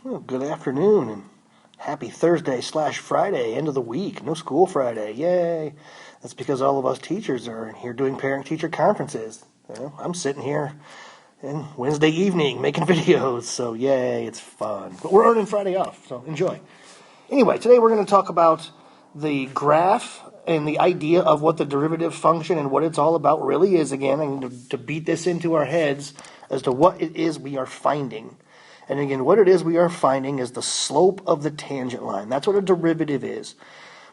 Well, good afternoon and happy Thursday slash Friday, end of the week. No school Friday. Yay. That's because all of us teachers are here doing parent-teacher conferences. I'm sitting here in Wednesday evening making videos, so yay, it's fun. But we're earning Friday off, so enjoy. Anyway, today we're going to talk about the graph and the idea of what the derivative function and what it's all about really is again, and to beat this into our heads as to what it is we are finding. And again, what it is we are finding is the slope of the tangent line. That's what a derivative is.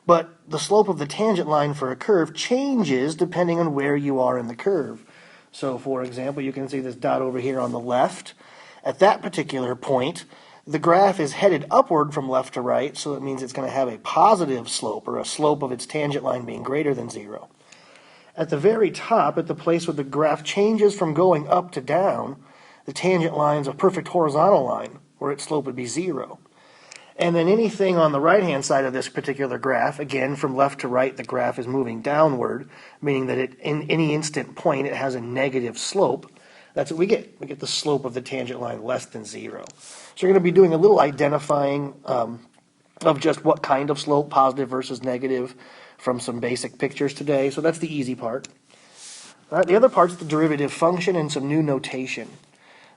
But the slope of the tangent line for a curve changes depending on where you are in the curve. So, for example, you can see this dot over here on the left. At that particular point, the graph is headed upward from left to right, so it means it's going to have a positive slope, or a slope of its tangent line being greater than 0. At the very top, at the place where the graph changes from going up to down, the tangent line's a perfect horizontal line, where its slope would be 0. And then anything on the right-hand side of this particular graph, again, from left to right, the graph is moving downward, meaning that in any instant point, it has a negative slope. That's what we get. We get the slope of the tangent line less than 0. So you're going to be doing a little identifying of just what kind of slope, positive versus negative, from some basic pictures today. So that's the easy part. All right, the other part's the derivative function and some new notation.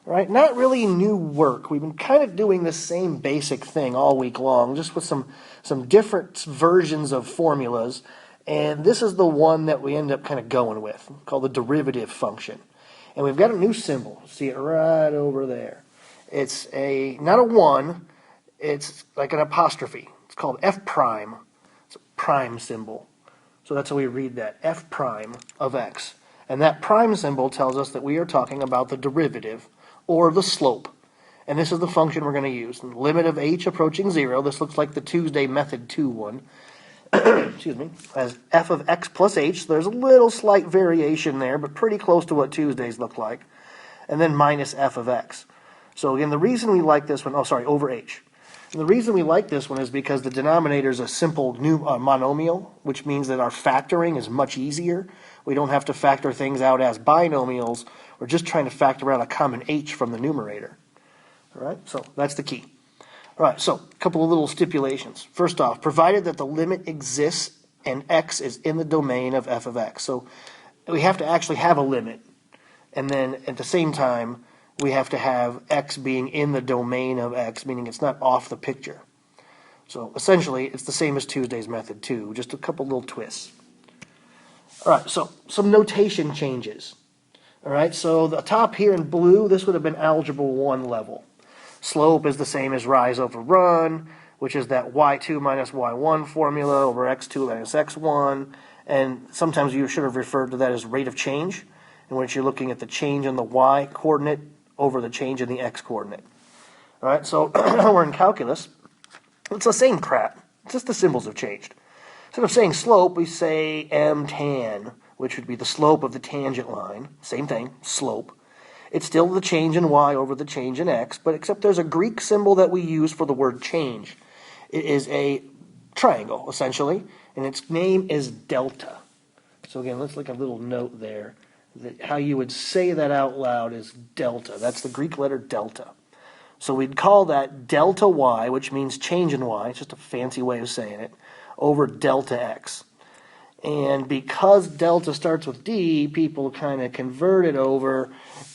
Right? Not really new work. We've been kind of doing the same basic thing all week long, just with some different versions of formulas. And this is the one that we end up kind of going with, called the derivative function. And we've got a new symbol. See it right over there. It's not a 1, it's like an apostrophe. It's called F prime. It's a prime symbol. So that's how we read that, F prime of x. And that prime symbol tells us that we are talking about the derivative, or the slope. And this is the function we're going to use. Limit of h approaching 0. This looks like the Tuesday method 2 one. Excuse me. As f of x plus h. So there's a little slight variation there, but pretty close to what Tuesdays look like. And then minus f of x. So again, the reason we like this one, over h. And the reason we like this one is because the denominator is a simple new monomial, which means that our factoring is much easier. We don't have to factor things out as binomials. We're just trying to factor out a common h from the numerator. All right, so that's the key. All right, so a couple of little stipulations. First off, provided that the limit exists and x is in the domain of f of x. So we have to actually have a limit. And then at the same time, we have to have x being in the domain of x, meaning it's not off the picture. So essentially, it's the same as Tuesday's method 2, just a couple little twists. All right, so some notation changes. All right, so the top here in blue, this would have been Algebra 1 level. Slope is the same as rise over run, which is that y2 minus y1 formula over x2 minus x1. And sometimes you should have referred to that as rate of change, in which you're looking at the change in the y coordinate over the change in the x coordinate. All right, so we're in calculus. It's the same crap. It's just the symbols have changed. Instead of saying slope, we say m tan, which would be the slope of the tangent line. Same thing, slope. It's still the change in y over the change in x, but except there's a Greek symbol that we use for the word change. It is a triangle, essentially, and its name is delta. So again, let's look at a little note there. That how you would say that out loud is delta. That's the Greek letter delta. So we'd call that delta y, which means change in y. It's just a fancy way of saying it, over delta x. And because delta starts with d, people kind of convert it over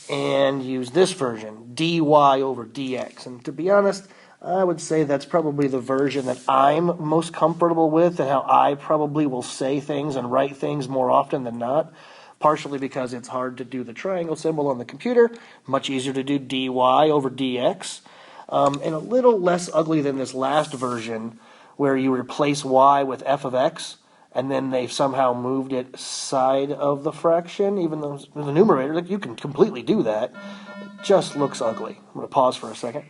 and use this version, dy over dx. And to be honest, I would say that's probably the version that I'm most comfortable with and how I probably will say things and write things more often than not. Partially because it's hard to do the triangle symbol on the computer, much easier to do dy over dx, and a little less ugly than this last version where you replace y with f of x, and then they've somehow moved it side of the fraction, even though in the numerator, you can completely do that. It just looks ugly. I'm going to pause for a second.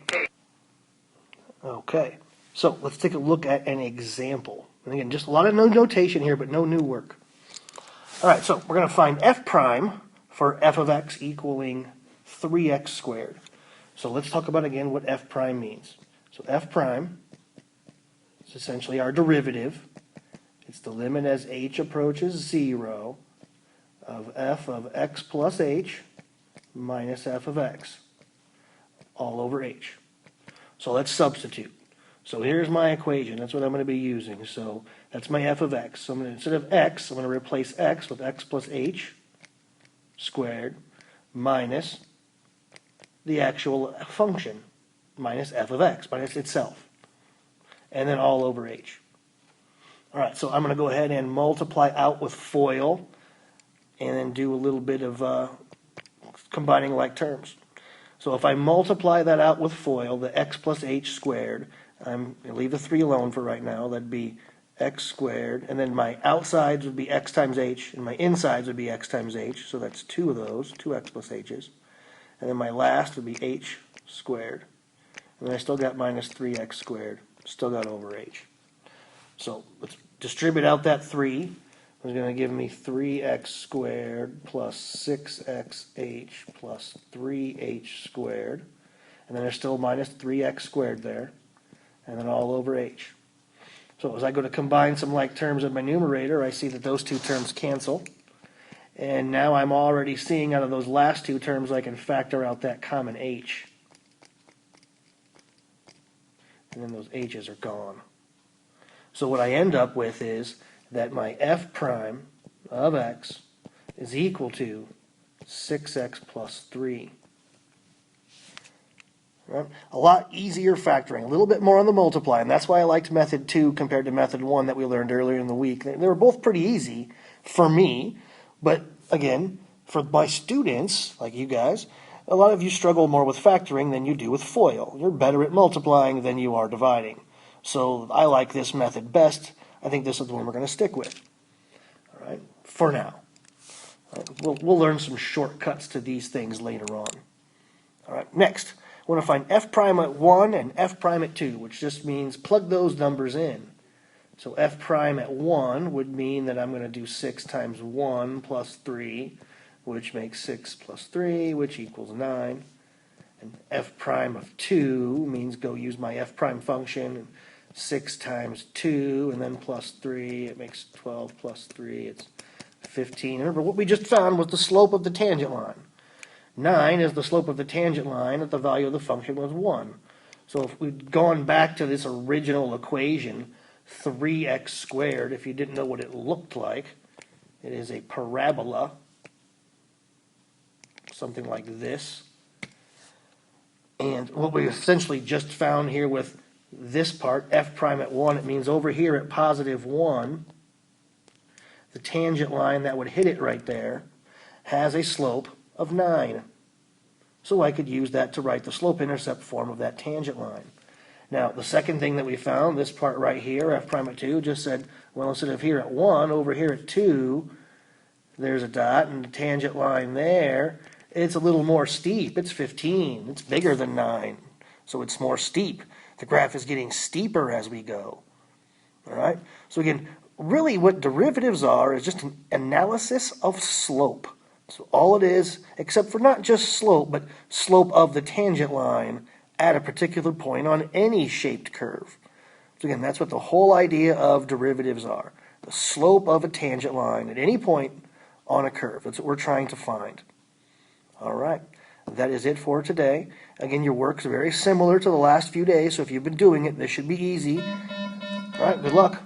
Okay, so let's take a look at an example. And again, just a lot of no notation here, but no new work. All right, so we're going to find f prime for f of x equaling 3x squared. So let's talk about, again, what f prime means. So f prime is essentially our derivative. It's the limit as h approaches 0 of f of x plus h minus f of x, all over h. So let's substitute. So here's my equation. That's what I'm going to be using. So that's my f of x. So instead of x, I'm going to replace x with x plus h squared minus the actual function, minus f of x, minus itself, and then all over h. All right, so I'm going to go ahead and multiply out with FOIL and then do a little bit of combining like terms. So if I multiply that out with FOIL, the x plus h squared, I'm going to leave the 3 alone for right now. That'd be x squared, and then my outsides would be x times h, and my insides would be x times h, so that's 2 of those, 2x plus h's. And then my last would be h squared. And then I still got minus 3x squared, still got over h. So let's distribute out that 3. It's going to give me 3x squared plus 6xh plus 3h squared. And then there's still minus 3x squared there. And then all over h. So as I go to combine some like terms in my numerator, I see that those two terms cancel. And now I'm already seeing out of those last two terms I can factor out that common h. And then those h's are gone. So what I end up with is that my f prime of x is equal to 6x plus 3. Right? A lot easier factoring, a little bit more on the multiply, and that's why I liked method 2 compared to method 1 that we learned earlier in the week. They were both pretty easy for me, but again, for my students, like you guys, a lot of you struggle more with factoring than you do with FOIL. You're better at multiplying than you are dividing. So I like this method best. I think this is the one we're going to stick with. All right, for now. All right, we'll learn some shortcuts to these things later on. All right, next, I want to find f prime at 1 and f prime at 2, which just means plug those numbers in. So f prime at 1 would mean that I'm going to do 6 times 1 plus 3, which makes 6 plus 3, which equals 9. And f prime of 2 means go use my f prime function. 6 times 2, and then plus 3, it makes 12 plus 3, it's 15. Remember, what we just found was the slope of the tangent line. 9 is the slope of the tangent line that the value of the function was 1. So if we'd gone back to this original equation, 3x squared, if you didn't know what it looked like, it is a parabola, something like this. And what we essentially just found here with this part, f prime at 1, it means over here at positive 1, the tangent line that would hit it right there has a slope of 9. So I could use that to write the slope-intercept form of that tangent line. Now, the second thing that we found, this part right here, f prime at 2, just said, well, instead of here at 1, over here at 2, there's a dot, and the tangent line there, it's a little more steep. It's 15. It's bigger than 9. So it's more steep. The graph is getting steeper as we go. All right? So again, really what derivatives are is just an analysis of slope. So all it is, except for not just slope, but slope of the tangent line at a particular point on any shaped curve. So again, that's what the whole idea of derivatives are. The slope of a tangent line at any point on a curve. That's what we're trying to find. All right. That is it for today. Again, your work's very similar to the last few days, so if you've been doing it, this should be easy. All right, good luck.